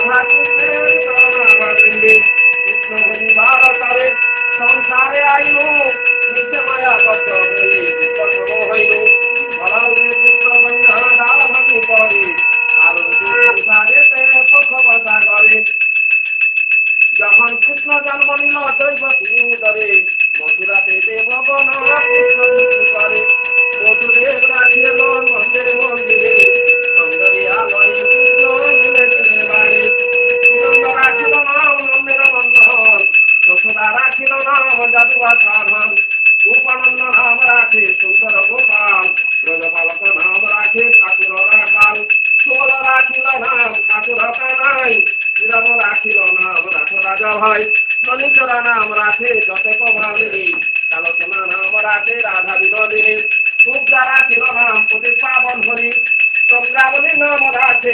রাধা কৃষ্ণের চরণারবিন্দে কৃষ্ণ বলিবার তরে সংসারে আইল নিত্য মায়া কত বলি বিপদ হইল বলাও যে পুত্র বন্ধ ডাল ভাঙি পড়ে কারণ সংসারেতে পক্ষপাতা করে যখন কৃষ্ণ জন্ম নিল দৈবতী উদরে মথুরাতে দেবগণ কৃষ্ণ করে বসুদেব রাখিল মন্দিরে মন্দিরে সুন্দরী আলয় কৃষ্ণ মিলে বাড়ি নন্দ রাখিল নাম নন্দের বন্ধন যশোদা রাখিল নাম যাদুয়া সাধন উপানন্দ নাম রাখে সুন্দর গোপাল ব্রজপালক নাম রাখে ঠাকুর রাখাল সুবল রাখিল নাম ঠাকুর কানাই শ্রীরাম রাখিল নাম রাখ রাজা ভাই ননীচরা নাম রাখে যতেক ভাবিনী কালোচনা নাম রাখে রাধা বিনোদিনী পূজা রাখিল নাম প্রতি পাবন হরি চন্দ্রাবলী নাম রাখে